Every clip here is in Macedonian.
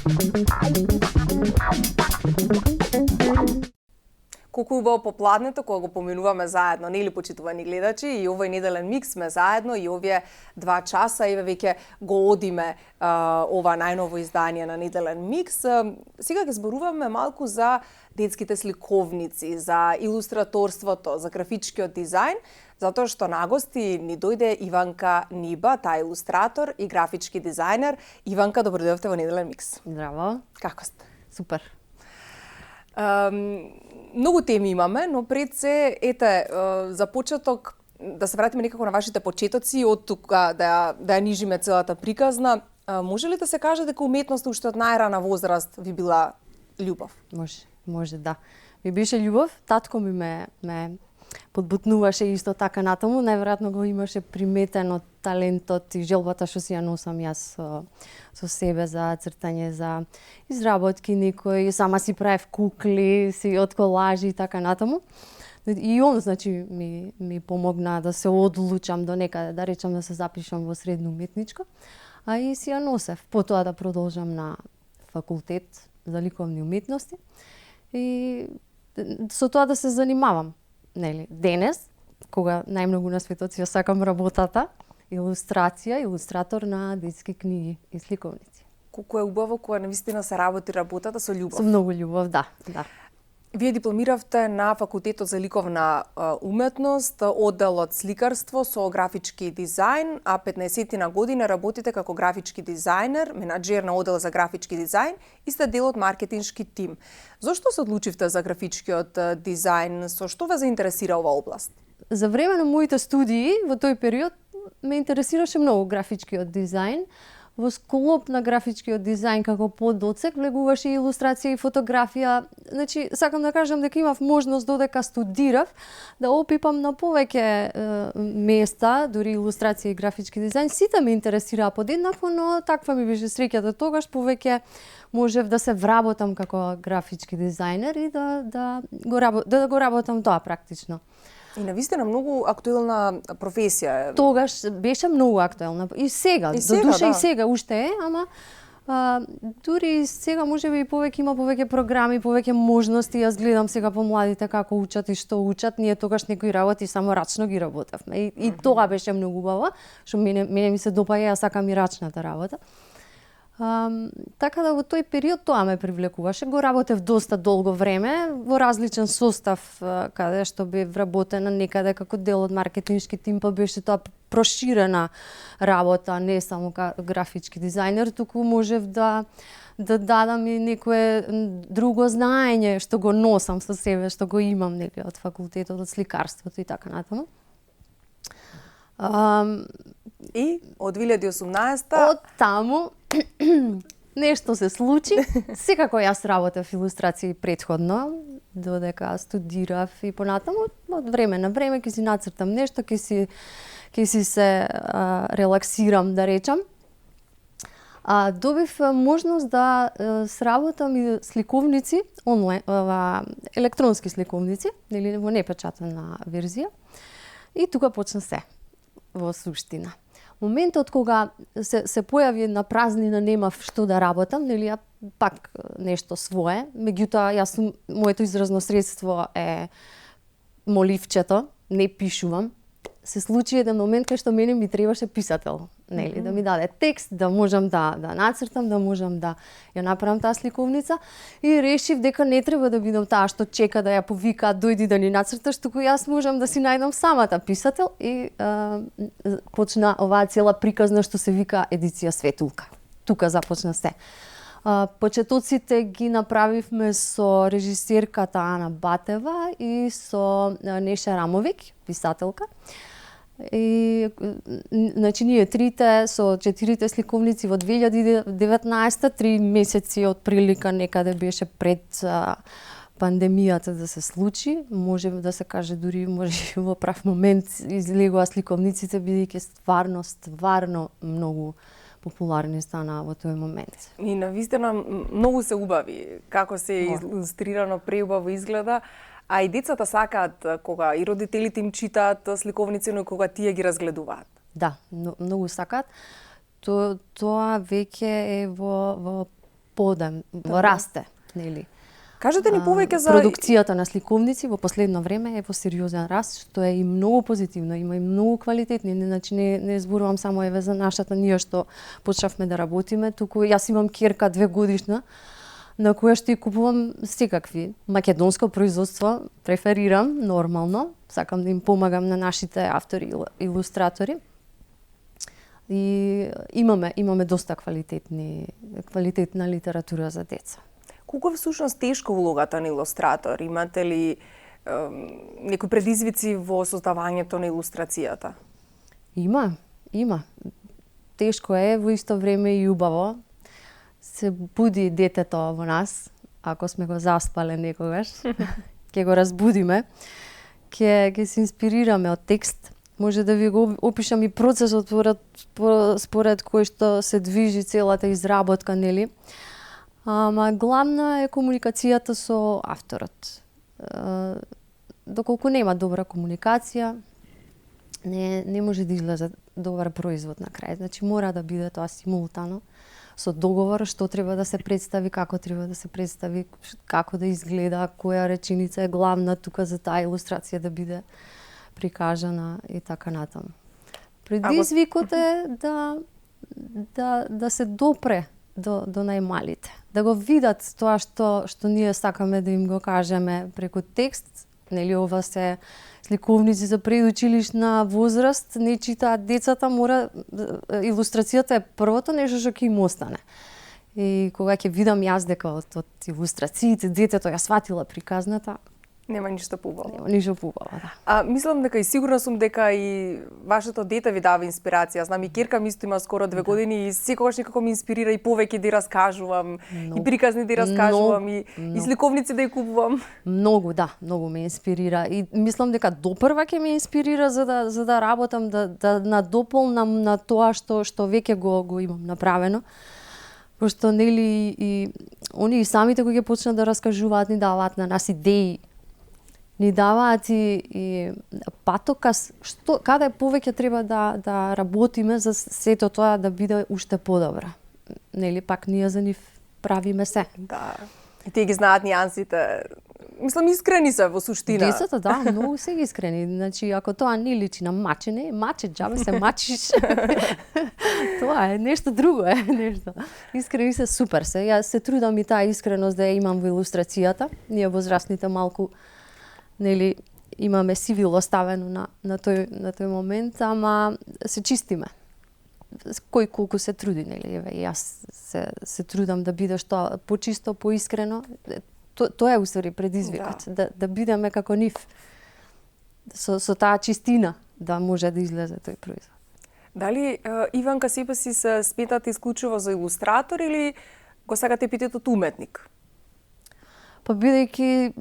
Колку убаво попладнето кога го поминуваме заедно, нели почитувани гледачи, и овој неделен микс сме заедно и овие 2 часа и веќе го одиме ова најново издание на неделен микс. Сега ќе зборуваме малку за детските сликовници, за илустраторството, за графичкиот дизајн, затоа што на гости ни дојде Иванка Ниба, таа е илустратор и графички дизајнер. Иванка, добро дојдовте во неделен микс. Здраво. Како сте? Супер. Многу теми имаме, но пред се, за почеток, да се вратиме некако на вашите почетоци, од тука да ја нижиме целата приказна. Може ли да се каже дека уметноста уште од најрана возраст ви била љубов? Може да. Ми беше љубов, татко ми ме подбутнуваше исто така натаму, најверојатно го имаше приметено талентот и желбата што си ја носам јас со себе за цртање, за изработки некои, сама си правев кукли, си од колажи и така натаму. И он, значи, ми помогна да се одлучам до некаде, да речам да се запишам во средно уметничко, а и си ја носев. Потоа да продолжам на факултет за ликовни уметности и со тоа да се занимавам. Нели, денес, кога најмногу на светот ја сакам работата, илустратор на детски книги и сликовници. Колку е убаво кога навистина се работи работата со љубов. Со многу љубов, да. Вие дипломиравте на факултетот за ликовна уметност, одделот сликарство со графички дизајн, а 15 година работите како графички дизајнер, менаџер на оддел за графички дизајн и сте дел од маркетиншки тим. Зошто се одлучивте за графичкиот дизајн? Со што ве заинтересира оваа област? За време на моите студии во тој период ме интересираше многу графичкиот дизајн. Во склоп на графичкиот дизајн како подоцек влегуваше илустрација и фотографија. Значи, сакам да кажам дека имав можност додека студирав да опипам на повеќе места, дури илустрација и графички дизајн. Сите ме интересираа подеднакво, но таква ми беше среќата тогаш, повеќе можев да се вработам како графички дизајнер и да го работам тоа практично. И навистина многу актуелна професија. Тогаш беше многу актуелна. И сега, да. И сега уште е, ама дури сега можеби и повеќе има повеќе програми, повеќе можности. Јас гледам сега помладите како учат и што учат. Ние тогаш некои работи само рачно ги работевме. И тоа беше многу убаво, што мене ми се допаѓа, јас сакам и рачната работа. Така да во тој период тоа ме привлекуваше. Го работев доста долго време во различен состав, каде што бев вработена некаде како дел од маркетиншки тим, па беше тоа проширена работа, не само графички дизајнер, туку можев да дадам и некое друго знаење што го носам со себе, што го имам некој од факултетот, од сликарството и така натаму. И од 2018 од таму нешто се случи. Секако јас работев илустрации претходно, додека студирав и понатаму, од време на време ќе си нацртам нешто, ќе си се релаксирам, да речам. Добив можност да сработам и сликовници онлайн, електронски сликовници, или во непечатена верзија. И тука почна се во суштина. Моментот кога се појави една празнина, немав што да работам, нели ја пак нешто свое, меѓутоа моето изразно средство е моливчето, не пишувам. Се случи еден момент кај што мене ми требаше писател, нели, да ми даде текст, да можам да нацртам, да можам да ја направам таа сликовница и решив дека не треба да бидам таа што чека да ја повика дојди да ни нацрташ, туку јас можам да си најдам самата писател и почна оваа цела приказна што се вика едиција Светулка. Тука започна се. Почетоците ги направивме со режисерката Ана Батева и со Неша Рамовик, писателка. И значи ние трите со 4 сликовници во 2019, 3 месеци од прилика некаде беше пред пандемијата да се случи, може да се каже дури може во прав момент излегоа сликовниците бидејќи стварно многу популарни стана во тој момент. И навистина многу се убави, како се илустрирано, преубаво изгледа. А и децата сакаат кога и родителите им читаат сликовници, но кога тие ги разгледуваат. Да, многу сакаат. Тоа веќе е во подем, во расте, нели. Кажете ни повеќе за Продукцијата на сликовници во последно време е во сериозен раст, што е и многу позитивно, има и многу квалитетни, значи не зборувам само еве за нашата ние што почнавме да работиме, туку јас имам ќерка 2 годишна на која што ја купувам секакви македонско производство, преферирам нормално, сакам да им помагам на нашите автори и илустратори. И имаме доста квалитетна литература за деца. Колку е всушност тешка улогата на илустратор? Имате ли некои предизвици во создавањето на илустрацијата? Има. Тешко е, во исто време и убаво. Се буди детето во нас, ако сме го заспале некогаш, ќе го разбудиме, ќе се инспирираме од текст. Може да ви го опишам и процесот според кој што се движи целата изработка, нели? Ама главна е комуникацијата со авторот. Доколку нема добра комуникација, не може да излезе добар производ на крај. Значи мора да биде тоа симултано, со договор што треба да се представи, како треба да се представи, како да изгледа, која реченица е главна тука за таа илустрација да биде прикажана и така натаму. Предизвикот е да се допре до најмалите, да го видат тоа што ние сакаме да им го кажеме преку текст, нели ова се сликовници за предучилишна возраст, не читаат децата, мора илустрацијата е првото нешто што ќе им остане. И кога ќе видам јас дека од илустрациите детето ја сватила приказната, Нема ништо поубаво. Нема ништо поубаво, да. Мислам дека и сигурна сум дека и вашето дете ви дава инспирација. Знам и ќерка ми исто има скоро 2 години и секогаш некако ме инспирира и повеќе да раскажувам, и приказни да раскажувам, и сликовници да ја купувам. Многу ме инспирира и мислам дека допрва ќе ме инспирира за да работам, да надополнам на тоа што веќе го имам направено. Пошто нели и они и самите кои ќе почнат да раскажуваат ни даваат на нас идеи, ни даваат и патоказ каде повеќе треба да работиме за сето тоа да биде уште подобро. Нели пак ние за нив правиме се. Да. И тие ги знаат нијансите. Мислам искрени се во суштина. Децата многу се искрени. Значи ако тоа не личи на мачене, џабе се мачиш. Тоа е нешто друго нешто. Искрени се супер се. Јас се трудам и таа искреност да ја имам во илустрацијата. Ние возрастните малку нели имаме сивило ставено на тој момент, ама се чистиме. Кој колку се труди, нели, еве јас се трудам да биде што почисто, поискрено. Тоа е усвари предизвикот, да бидеме како нив. Со таа чистина да може да излезе тој производ. Дали Иванка себе си се сметате исклучиво за илустратор или го сакате епитетот уметник? Па бидејќи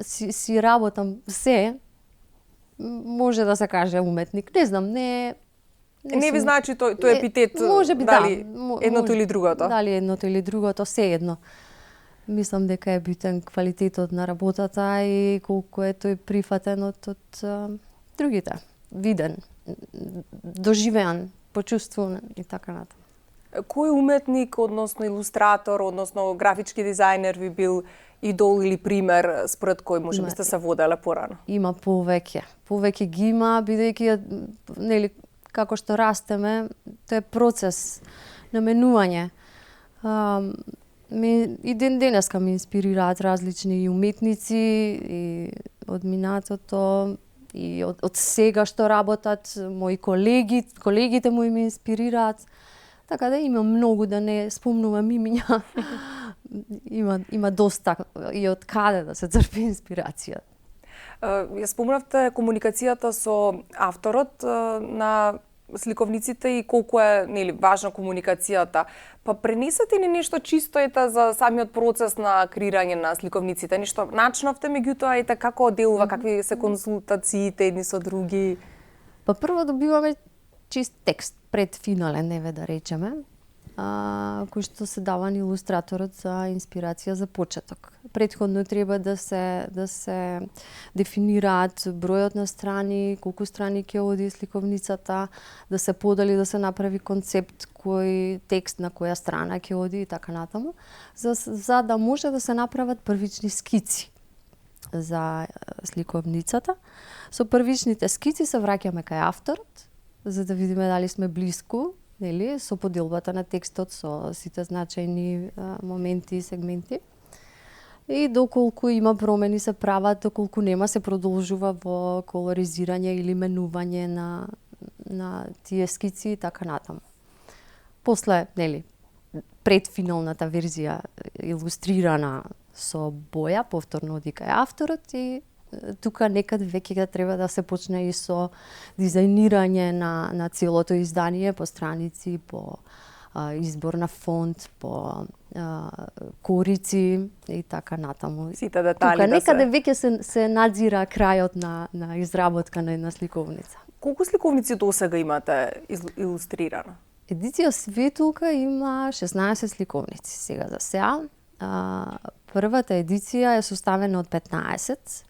си работам се, може да се каже уметник. Не знам, не ви значи тој епитет, дали едното или другото? Дали едното или другото, се едно. Мислам дека е битен квалитетот на работата и колку е тој прифатен од другите. Виден, доживеан, почувствуван и така натаму. Кој уметник, односно илустратор, односно графички дизајнер ви бил идол или пример според кој можеби сте се воделе порано? Има повеќе. Повеќе ги има, бидејќи нели како што растеме, тоа е процес на менување. И денеска ме инспирираат различни и уметници и од минатото и од сега што работат, мои колегите мои ме инспирираат. Така да има многу, да не спомнувам имиња. Има доста и од каде да се црпи инспирација. Ја спомнавте комуникацијата со авторот на сликовниците и колку е важна комуникацијата. Па пренесете ни нешто чисто за самиот процес на креирање на сликовниците, нешто начнавте меѓутоа како делува, какви се консултациите едни со други? Па прво добиваме чист текст, предфинален, да речеме. кои што се давани илустраторот за инспирација за почеток. Претходно треба да се дефинираат бројот на страни, колку страни ќе оди сликовницата, да се подели, да се направи концепт кој текст на која страна ќе оди и така натаму, за да може да се направат првични скици за сликовницата. Со првичните скици се враќаме кај авторот, за да видиме дали сме блиску, нели, со поделбата на текстот, со сите значајни моменти и сегменти. И доколку има промени се прават, доколку нема се продолжува во колоризирање или менување на тие скици и така натаму. После, нели, пред финалната верзија илустрирана со боја, повторно оди кај авторот и тука некаде веќе треба да се почне и со дизајнирање на целото издание по страници, по избор на фонт, по корици и така натаму. Сите детали тука некаде веќе се надзира крајот на изработка на една сликовница. Колку сликовници досега имате илустрирано? Едиција Светулка има 16 сликовници сега за сега. Првата едиција е составена од 15.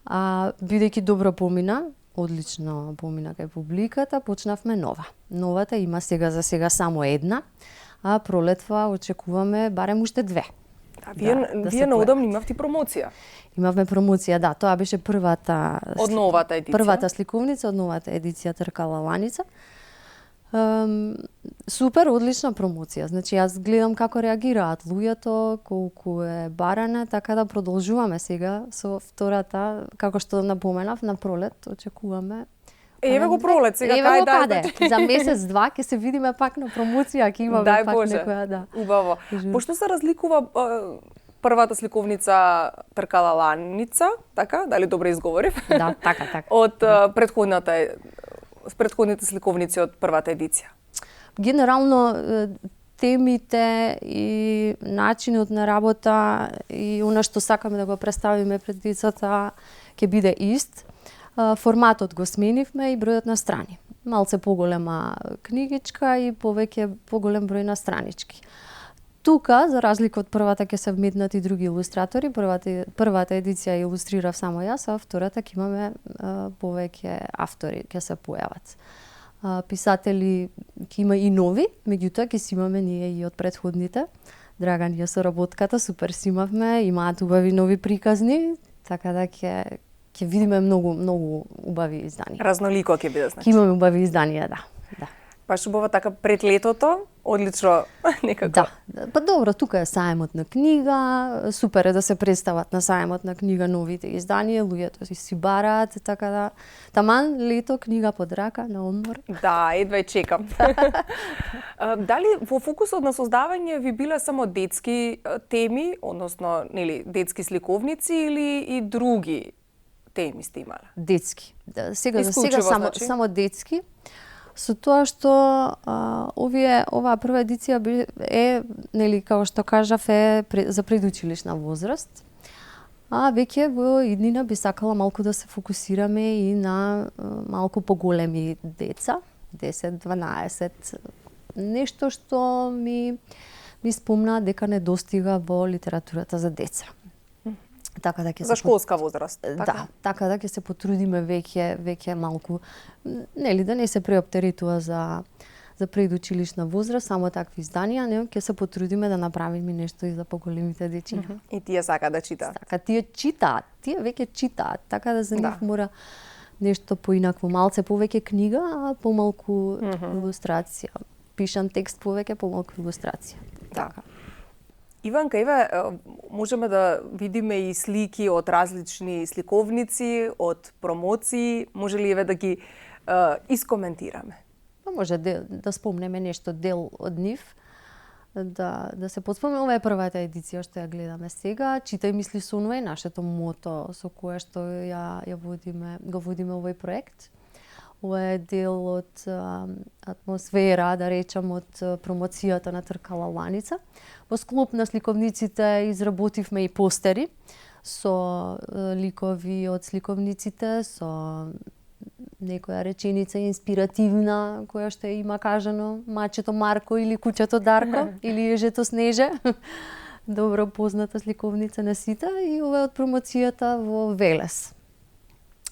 Бидејќи добро помина, одлично помина кај публиката, почнавме нова. Новата има сега за сега само една, а пролетва очекуваме барем уште две. Вие наодамна имавте промоција? Имавме промоција, да, тоа беше првата од новата едиција. Првата сликовница од новата едиција Тркала ланица. Супер, одлична промоција. Значи, јас гледам како реагираат луѓето, колку е барана, така да продолжуваме сега со втората, како што напоменав, на пролет очекуваме. Еве го пролет, сега еве каде? За месец-два ќе се видиме пак на промоција, ќе имаме Дај пак Боже. некоја, да. Убаво. Пошто се разликува првата сликовница Тркала ланица, така, дали добро изговорив? Да, така. Од претходните сликовници од првата едиција? Генерално, темите и начинот на работа и она што сакаме да го представиме пред децата ќе биде ист. Форматот го сменивме и бројот на страни. Малце поголема книгичка и поголем број на странички. Тука, за разлика од првата, ќе се вметнат и други илустратори. Првата едиција илустрирав само јас, а втората ќе имаме повеќе автори ќе се појават. Писатели ќе има и нови, меѓутоа ќе си имаме ние и од претходните. Драга ни е соработката, супер си имавме, имаат убави нови приказни, така да ќе видиме многу убави изданија. Разнолико ќе биде, значи. Ќе имаме убави изданија, да. Баш убава така пред летото, одлично некако. Да. Па добро, тука е сајмот на книга, супер е да се представат на сајмот на книга новите изданија, луѓето си бараат, така да таман лето книга под рака на одмор. Да, едва чекам. Дали во фокусот на создавање ви биле само детски теми, односно, нели, детски сликовници или и други теми сте имале? Детски. Сега само детски. Со тоа што оваа прва едиција е, нели, како што кажав, за предучилишна возраст. А веќе во иднина би сакала малку да се фокусираме и на малку поголеми деца, 10-12, нешто што ми спомна дека не достига во литературата за деца. Така да ќе за школска возраст, така? така? Да, така да ќе се потрудиме веќе малку, нели, да не се преоптеритува за предучилишна возраст, само такви изданија, не, ќе се потрудиме да направиме нешто и за поголемите дечиња. И тие сака да читаат. Така, тие читаат, тие веќе читаат, така да за нив мора нешто поинакво, малце повеќе книга, а помалку илустрација. Пишан текст повеќе, помалку илустрација. Така. Иванка, еве, можеме да видиме и слики од различни сликовници, од промоции. Може ли еве да ги искоментираме? Може да спомнеме нешто дел од нив, да се подспомнеме. Ова е првата едиција што ја гледаме сега. Читај, мисли, сонувај, нашето мото со кое што го водиме овој проект. Ова е дел од атмосфера, да речам, од промоцијата на Тркала ланица. Во склоп на сликовниците изработивме и постери со ликови од сликовниците, со некоја реченица инспиративна, која што има кажано мачето Марко или куќето Дарко или ежето Снеже. Добро позната сликовница на сите и ова од промоцијата во Велес.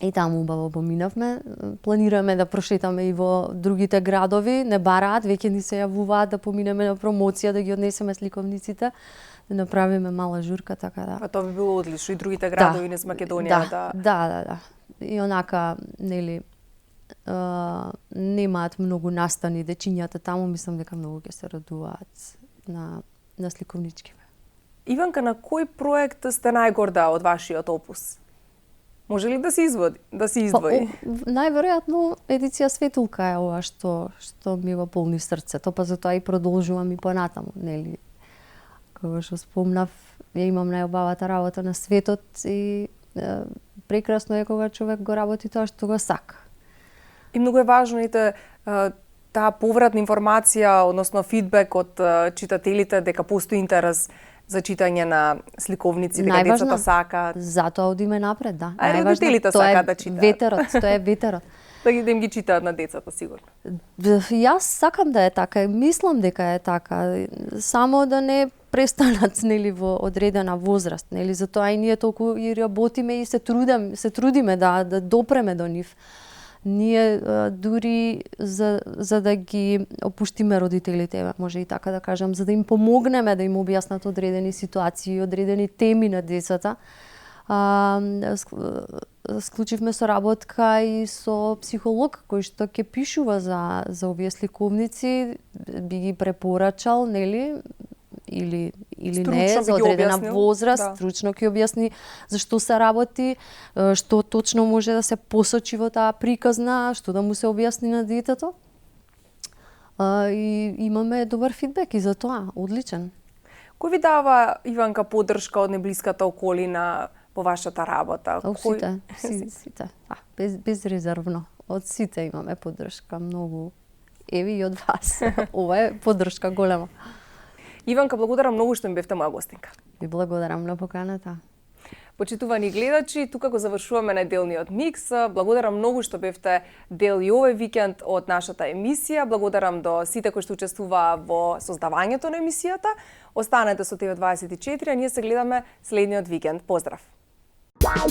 И таму убаво поминавме. Планираме да прошетаме и во другите градови. Не бараат, веќе ни се јавуваат да поминеме на промоција, да ги однесеме сликовниците, да направиме мала журка, така да. А тоа би било одлично и другите градови низ Македонија Да. И онака, нели, немаат многу настани дечињата таму, мислам дека многу ќе се радуваат на сликовничкиве. Иванка, на кој проект сте најгорда од вашиот опус? Може ли да се издвои? Најверојатно едиција Светулка е ова што ми го полни срцето, па затоа и продолжувам и понатаму, нели. Кога што спомнав, ја имам најубавата работа на светот и прекрасно е кога човек го работи тоа што го сака. И многу е важно и таа повратна информација, односно фидбек од читателите дека постои интерес за читање на сликовници, дека децата сакаат. Затоа одиме напред, да. А и родителите сакаат да читаат. Тоа е ветерот. Да им ги читаат на децата, сигурно. Јас сакам да е така, мислам дека е така, само да не престанат, нели, во одредена возраст, нели, затоа и ние толку и работиме и се трудиме да допреме до нив. Ние дури за да ги опуштиме родителите, може и така да кажам, за да им помогнеме да им објаснат одредени ситуации, одредени теми на децата. Склучивме соработка и со психолог кој што ќе пишува за овие сликовници, би ги препорачал, нели, или не, за одредена возраст, стручно ќе објасни зашто се работи, што точно може да се посочи во таа приказна, што да му се објасни на детето. И имаме добар фидбек и за тоа, одличен. Кој ви дава, Иванка, поддршка од неблиската околина по вашата работа? Сите. Безрезервно. Од сите имаме поддршка, многу. Еви и од вас. Ова е поддршка голема. Иванка, благодарам многу што ми бевте моја гостинка. Ви благодарам на поканата. Почитувани гледачи, тука го завршуваме неделниот микс. Благодарам многу што бевте дел и овој викенд од нашата емисија. Благодарам до сите кои што учествуваа во создавањето на емисијата. Останете со ТВ24, а ние се гледаме следниот викенд. Поздрав! Wow.